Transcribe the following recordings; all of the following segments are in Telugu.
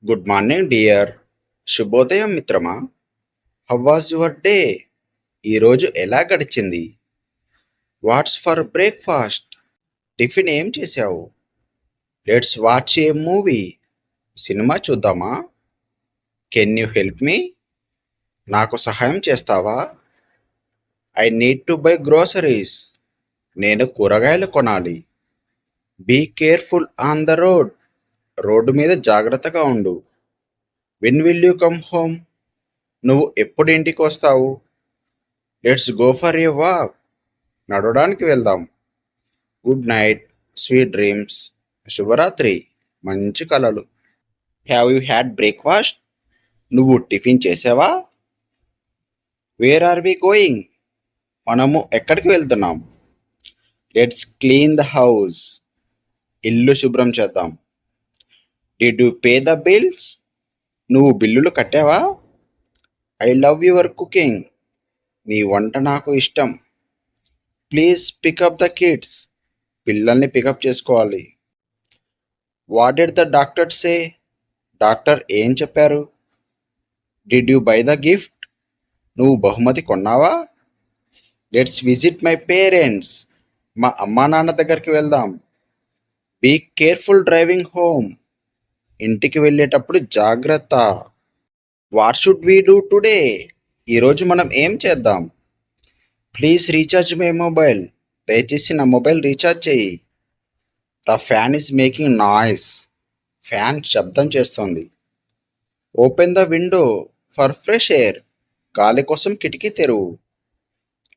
Good morning dear. శుభోదయం మిత్రమా. How was your day? ఈరోజు ఎలా గడిచింది? What's for breakfast? టిఫిన్ ఏం చేశావు? Let's watch a movie. Cinema చూద్దామా? Can you help me? నాకు సహాయం చేస్తావా? I need to buy groceries. నేను కూరగాయలు కొనాలి. Be careful on the road. Road మీద జాగ్రత్తగా ఉండు. When will you come home? నువ్వు ఎప్పుడు ఇంటికి వస్తావు? Let's go for a walk. నడవడానికి వెళ్దాం. Good night, sweet dreams. శుభరాత్రి, మంచి కలలు. Have you had breakfast? నువ్వు టిఫిన్ చేసావా? Where are we going? మనము ఎక్కడికి వెళ్తున్నాం? Let's clean the house. ఇల్లు శుభ్రం చేద్దాం. Did you pay the bills? నువ్వు బిల్లులు కట్టావా? I love your cooking. నీ వంట నాకు ఇష్టం. Please pick up the kids. పిల్లల్ని పికప్ చేసుకోవాలి. What did the doctor say? Doctor ఏం చెప్పారు? Did you buy the gift? నువ్వు బహుమతి కొన్నావా? Let's visit my parents. మా అమ్మా నాన్న దగ్గరికి వెళ్దాం. Be careful driving home. ఇంటికి వెళ్ళేటప్పుడు జాగ్రత్త. What should we do today? ఈరోజు మనం ఏం చేద్దాం? Please recharge my mobile. దయచేసి నా మొబైల్ రీఛార్జ్ చేయి. The fan is making noise. Fan శబ్దం చేస్తోంది. Open the window for fresh air. గాలి కోసం కిటికీ తెరువు.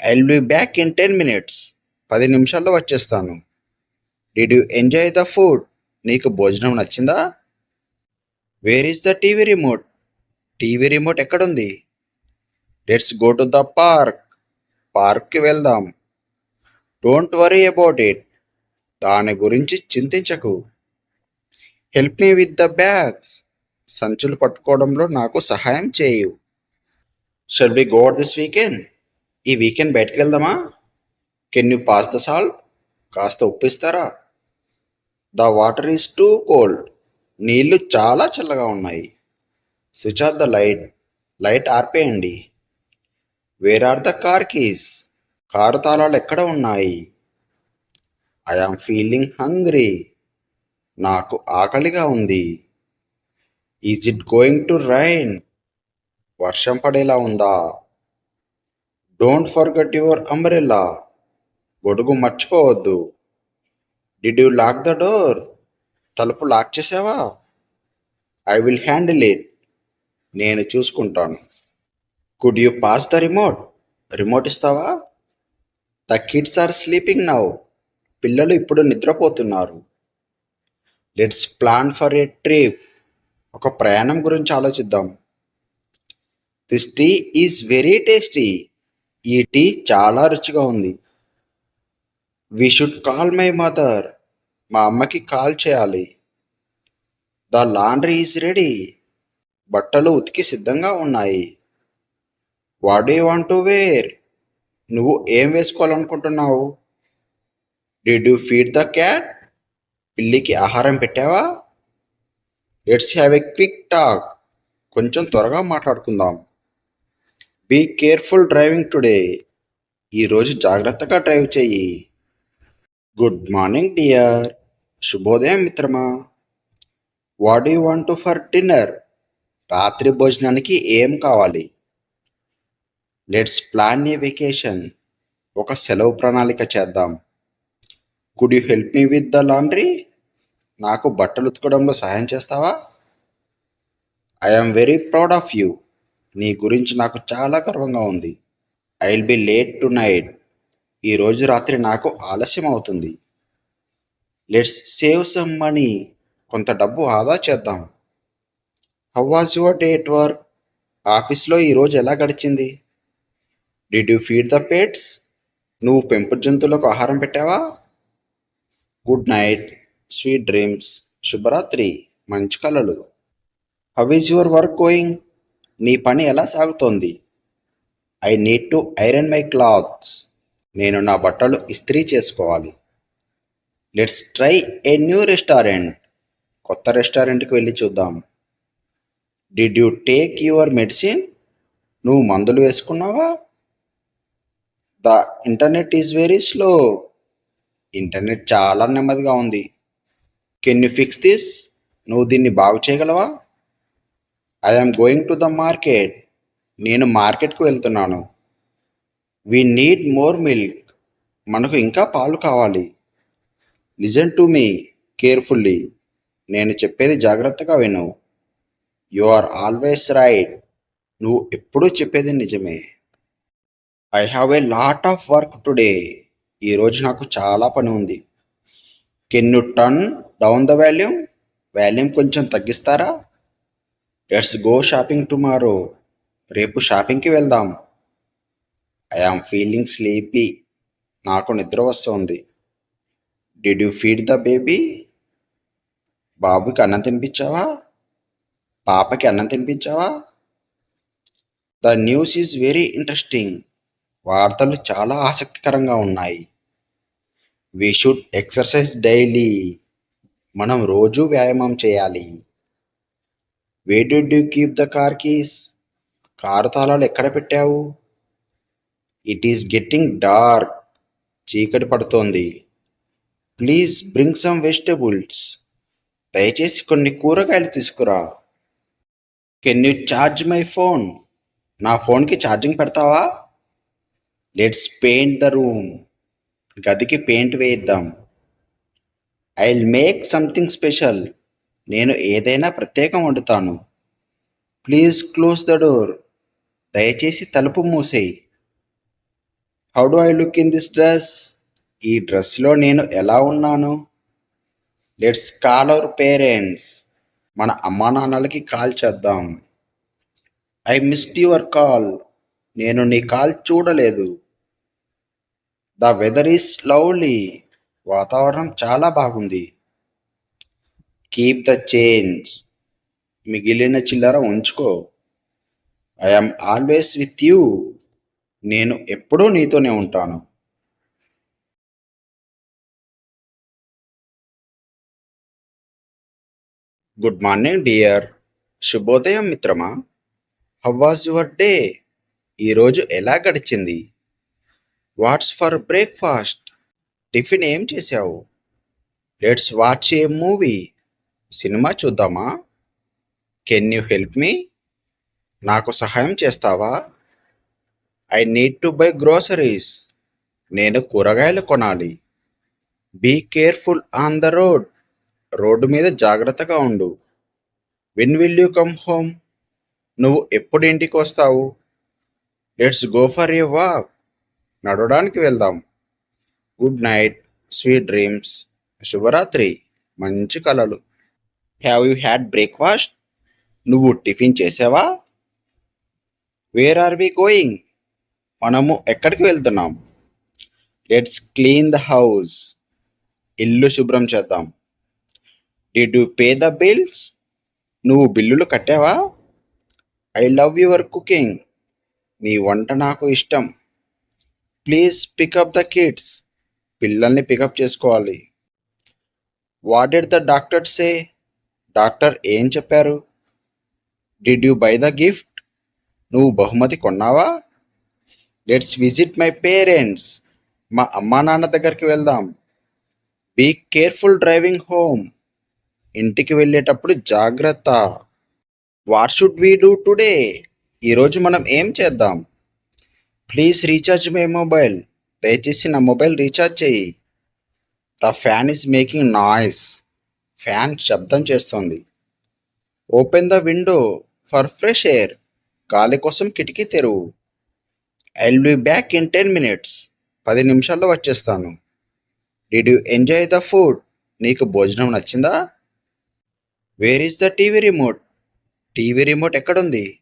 I will be back in 10 minutes. 10 నిమిషాల్లో వచ్చేస్తాను. Did you enjoy the food? నీకు భోజనం నచ్చిందా? Where is the TV remote? TV remote ఎక్కడుంది? Let's go to the park. పార్క్కి వెళ్దాం. Don't worry about it. దాని గురించి చింతించకు. Help me with the bags. సంచులు పట్టుకోవడంలో నాకు సహాయం చేయు. Shall we go out this weekend? ఈ వీకెండ్ బయటకు వెళ్దామా? Can you pass the salt? కాస్త ఉప్పు ఇస్తారా? The water is too cold. నీళ్లు చాలా చల్లగా ఉన్నాయి. Switch off the light. Light ఆర్పేయండి. Where are the car keys? Car తాళాలు ఎక్కడ ఉన్నాయి? I am feeling hungry. నాకు ఆకలిగా ఉంది. Is it going to rain? వర్షం పడేలా ఉందా? Don't forget your umbrella. గొడుగు మర్చిపోవద్దు. Did you lock the door? తలుపు లాక్ చేసావా? I will handle it. నేను చూసుకుంటాను. Could you pass the remote? Remote ఇస్తావా? The kids are sleeping now. పిల్లలు ఇప్పుడు నిద్రపోతున్నారు. Let's plan for a trip. ఒక ప్రయాణం గురించి ఆలోచిద్దాం. This tea is very tasty. ఈ టీ చాలా రుచిగా ఉంది. We should call my mother. మా అమ్మకి కాల్ చేయాలి. The laundry is ready. బట్టలు ఉతికి సిద్ధంగా ఉన్నాయి. What do you want to wear? నువ్వు ఏం వేసుకోవాలనుకుంటున్నావు? Did you feed the cat? పిల్లికి ఆహారం పెట్టావా? Let's have a quick talk. కొంచెం త్వరగా మాట్లాడుకుందాం. Be careful driving today. ఈరోజు జాగ్రత్తగా డ్రైవ్ చెయ్యి. Good morning dear. శుభోదయం మిత్రమా. What do you want for dinner? రాత్రి భోజనానికి ఏం కావాలి? Let's plan a vacation. ఒక సెలవు ప్రణాళిక చేద్దాం. Could you help me with the laundry? నాకు బట్టలు ఉతకడంలో సహాయం చేస్తావా? I am very proud of you. నీ గురించి నాకు చాలా గర్వంగా ఉంది. I will be late tonight. ఈరోజు రాత్రి నాకు ఆలస్యం అవుతుంది. Let's save some money. కొంత డబ్బు ఆదా చేద్దాం. How was your day at work? ఆఫీస్లో ఈరోజు ఎలా గడిచింది? Did you feed the pets? నువ్వు పెంపుడు జంతువులకు ఆహారం పెట్టావా? Good night, sweet dreams. శుభరాత్రి, మంచి కలలు. How is your work going? నీ పని ఎలా సాగుతోంది? I need to iron my clothes. నేను నా బట్టలు ఇస్త్రీ చేసుకోవాలి. Let's try a new restaurant. కొత్త రెస్టారెంట్కి వెళ్ళి చూద్దాం. Did you take your medicine? నువ్వు మందులు వేసుకున్నావా? The internet is very slow. Internet చాలా నెమ్మదిగా ఉంది. Can you fix this? నువ్వు దీన్ని బాగు చేయగలవా? I am going to the market. నేను మార్కెట్కు వెళ్తున్నాను. We need more milk. మనకు ఇంకా పాలు కావాలి. Listen to me carefully. నేను చెప్పేది జాగ్రత్తగా విను. You are always right. నువ్వు ఎప్పుడూ చెప్పేది నిజమే. I have a lot of work today. ఈరోజు నాకు చాలా పని ఉంది. Can you turn down the volume? Volume కొంచెం తగ్గిస్తారా? Let's go shopping tomorrow. రేపు షాపింగ్కి వెళ్దాం. I am feeling sleepy. నాకు నిద్ర వస్తోంది. Did you feed the baby? బాబుకి అన్నం తినిపించావా? పాపకి అన్నం తినిపించావా? The news is very interesting. వార్తలు చాలా ఆసక్తికరంగా ఉన్నాయి. We should exercise daily. మనం రోజూ వ్యాయామం చేయాలి. Where did you keep the car keys? Car తాళాలు ఎక్కడ పెట్టావు? It is getting dark. చీకటి పడుతోంది. Please bring some vegetables. దయచేసి కొన్ని కూరగాయలు తీసుకురా. Can you charge my phone? నా ఫోన్కి ఛార్జింగ్ పెడతావా? Let's paint the room. గదికి పెయింట్ వేయిద్దాం. I'll make something special. నేను ఏదైనా ప్రత్యేకం వండుతాను. Please close the door. దయచేసి తలుపు మూసేయి. How do I look in this dress? ఈ డ్రెస్లో నేను ఎలా ఉన్నాను? Let's call our parents. మన అమ్మా నాన్నలకి కాల్ చేద్దాం. I missed your call. నేను నీ కాల్ చూడలేదు. The weather is lovely. వాతావరణం చాలా బాగుంది. Keep the change. మిగిలిన చిల్లర ఉంచుకో. I am always with you. నేను ఎప్పుడూ నీతోనే ఉంటాను. Good morning dear. శుభోదయం మిత్రమా. How was your day? ఈరోజు ఎలా గడిచింది? What's for breakfast? టిఫిన్ ఏం చేశావు? Let's watch a movie. Cinema చూద్దామా? Can you help me? నాకు సహాయం చేస్తావా? I need to buy groceries. నేను కూరగాయలు కొనాలి. Be careful on the road. Road మీద జాగ్రత్తగా ఉండు. When will you come home? నువ్వు ఎప్పుడు ఇంటికి వస్తావు? Let's go for a walk. నడవడానికి వెళ్దాం. Good night, sweet dreams. శుభరాత్రి, మంచి కలలు. Have you had breakfast? నువ్వు టిఫిన్ చేసావా? Where are we going? మనము ఎక్కడికి వెళ్తున్నాం? Let's clean the house. ఇల్లు శుభ్రం చేద్దాం. Did you pay the bills? నువ్వు బిల్లులు కట్టావా? I love your cooking. నీ వంట నాకు ఇష్టం. Please pick up the kids. పిల్లల్ని పికప్ చేసుకోవాలి. What did the doctor say? Doctor ఏం చెప్పారు? Did you buy the gift? నువ్వు బహుమతి కొన్నావా? Let's visit my parents. మా అమ్మా నాన్న దగ్గరికి వెళ్దాం. Be careful driving home. ఇంటికి వెళ్ళేటప్పుడు జాగ్రత్త. What should we do today? ఈరోజు మనం ఏం చేద్దాం? Please recharge my mobile. దయచేసి నా మొబైల్ రీఛార్జ్ చేయి. The fan is making noise. Fan శబ్దం చేస్తోంది. Open the window for fresh air. గాలి కోసం కిటికీ తెరువు. I'll be back in 10 minutes. 10 నిమిషాల్లో వచ్చేస్తాను. Did you enjoy the food? నీకు భోజనం నచ్చిందా? Where is the TV remote? TV remote ఎక్కడుంది?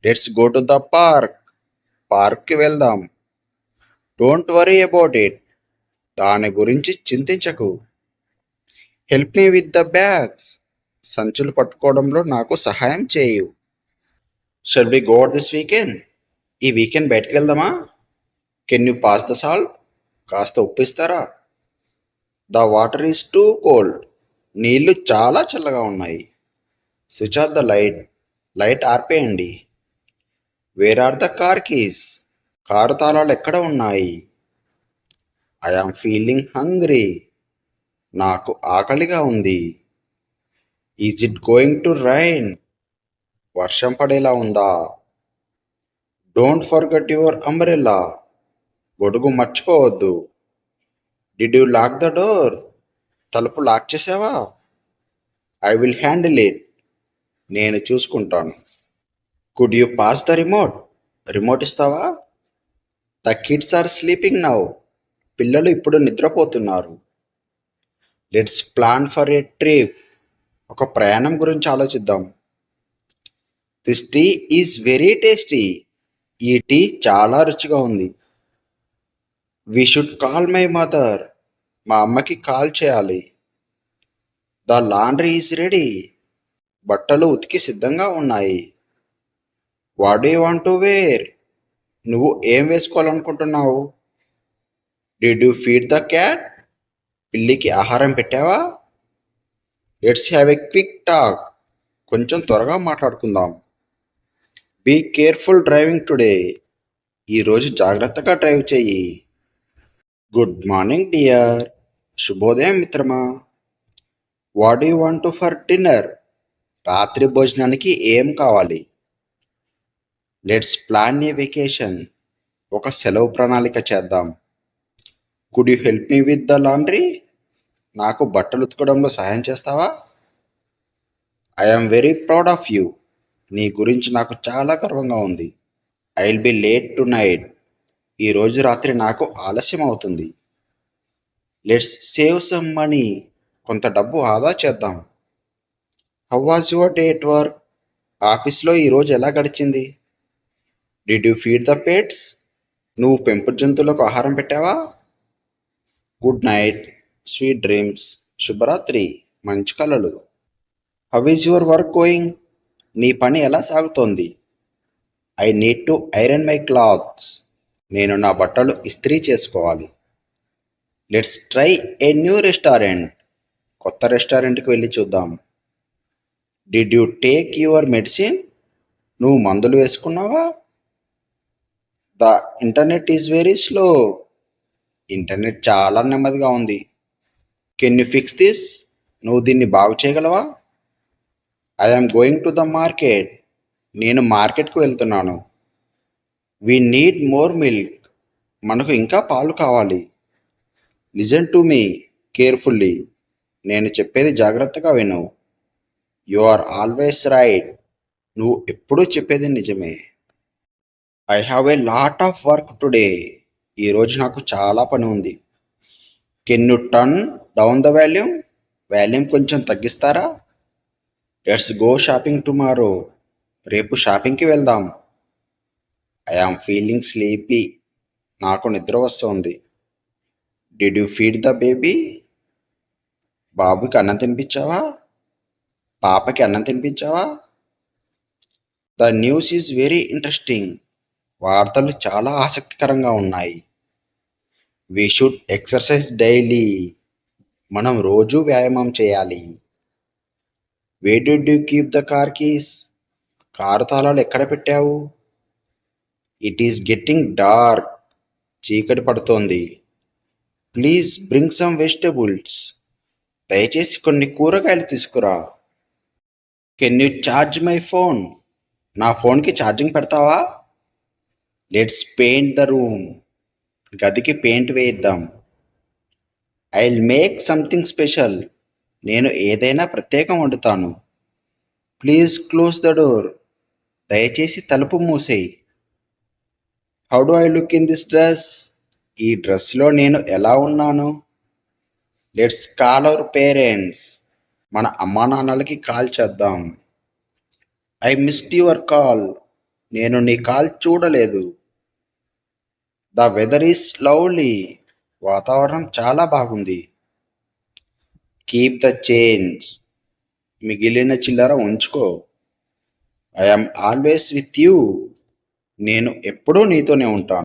Let's go to the park. పార్క్కి వెళ్దాం. Don't worry about it. దాని గురించి చింతించకు. Help me with the bags. సంచులు పట్టుకోవడంలో నాకు సహాయం చేయు. Shall we go out this weekend? ఈ వీకెండ్ బయటకు వెళ్దామా? Can you pass the salt? కాస్త ఉప్పిస్తారా? The water is too cold. నీళ్లు చాలా చల్లగా ఉన్నాయి. Switch off the light. Light ఆర్పేయండి. Where are the car keys? Car తాళాలు ఎక్కడ ఉన్నాయి? I am feeling hungry. నాకు ఆకలిగా ఉంది. Is it going to rain? వర్షం పడేలా ఉందా? Don't forget your umbrella. గొడుగు మర్చిపోవద్దు. Did you lock the door? తలుపు లాక్ చేసావా? I will handle it. నేను చూసుకుంటాను. Could you pass the remote? Remote ఇస్తావా? The kids are sleeping now. పిల్లలు ఇప్పుడు నిద్రపోతున్నారు. Let's plan for a trip. ఒక ప్రయాణం గురించి ఆలోచిద్దాం. This tea is very tasty. ఈ టీ చాలా రుచిగా ఉంది. We should call my mother. మా అమ్మకి కాల్ చేయాలి. The laundry is ready. బట్టలు ఉతికి సిద్ధంగా ఉన్నాయి. What do you want to wear? నువ్వు ఏం వేసుకోవాలనుకుంటున్నావు? Did you feed the cat? పిల్లికి ఆహారం పెట్టావా? Let's have a quick talk. కొంచెం త్వరగా మాట్లాడుకుందాం. Be careful driving today. ఈరోజు జాగ్రత్తగా డ్రైవ్ చెయ్యి. Good morning dear. శుభోదయం మిత్రమా. What you want for dinner? రాత్రి భోజనానికి ఏం కావాలి? Let's plan a vacation. ఒక సెలవు ప్రణాళిక చేద్దాం. Could you help me with the laundry? నాకు బట్టలు ఉతకడంలో సహాయం చేస్తావా? I am very proud of you. నీ గురించి నాకు చాలా గర్వంగా ఉంది. I will be late tonight. ఈరోజు రాత్రి నాకు ఆలస్యం అవుతుంది. Let's save some money. కొంత డబ్బు ఆదా చేద్దాం. How was your day at work? ఆఫీస్లో ఈరోజు ఎలా గడిచింది? Did you feed the pets? నువ్వు పెంపుడు జంతువులకు ఆహారం పెట్టావా? Good night, sweet dreams. శుభరాత్రి, మంచి కలలు. How is your work going? నీ పని ఎలా సాగుతోంది? I need to iron my clothes. నేను నా బట్టలు ఇస్త్రీ చేసుకోవాలి. Let's try a new restaurant. కొత్త రెస్టారెంట్కి వెళ్ళి చూద్దాం. Did you take your medicine? నువ్వు మందులు వేసుకున్నావా? The internet is very slow. Internet చాలా నెమ్మదిగా ఉంది. Can you fix this? నువ్వు దీన్ని బాగు చేయగలవా? I am going to the market. నేను మార్కెట్కు వెళ్తున్నాను. We need more milk. మనకు ఇంకా పాలు కావాలి. Listen to me carefully. నేను చెప్పేది జాగ్రత్తగా విను. You are always right. నువ్వు ఎప్పుడూ చెప్పేది నిజమే. I have a lot of work today. ఈరోజు నాకు చాలా పని ఉంది. Can you turn down the volume? Volume కొంచెం తగ్గిస్తారా? Let's go shopping tomorrow. రేపు షాపింగ్కి వెళ్దాం. I am feeling sleepy. నాకు నిద్ర వస్తోంది. Did you feed the baby? బాబుకి అన్నం తినిపించావా? పాపకి అన్నం తినిపించావా? The news is very interesting. వార్తలు చాలా ఆసక్తికరంగా ఉన్నాయి. We should exercise daily. మనం రోజూ వ్యాయామం చేయాలి. Where did you keep the car keys? Car తాళాలు ఎక్కడ పెట్టావు? It is getting dark. చీకటి పడుతోంది. Please bring some vegetables. దయచేసి కొన్ని కూరగాయలు తీసుకురా. Can you charge my phone? నా ఫోన్కి ఛార్జింగ్ పెడతావా? Let's paint the room. గదికి పెయింట్ వేయిద్దాం. I will make something special. నేను ఏదైనా ప్రత్యేకం వండుతాను. Please close the door. దయచేసి తలుపు మూసేయి. How do I look in this dress? ఈ డ్రెస్లో నేను ఎలా ఉన్నాను? Let's call our parents. మన అమ్మా నాన్నలకి కాల్ చేద్దాం. I missed your call. నేను నీ కాల్ చూడలేదు. The weather is lovely. వాతావరణం చాలా బాగుంది. Keep the change. మిగిలిన చిల్లర ఉంచుకో. I am always with you. నేను ఎప్పుడూ నీతోనే ఉంటాను.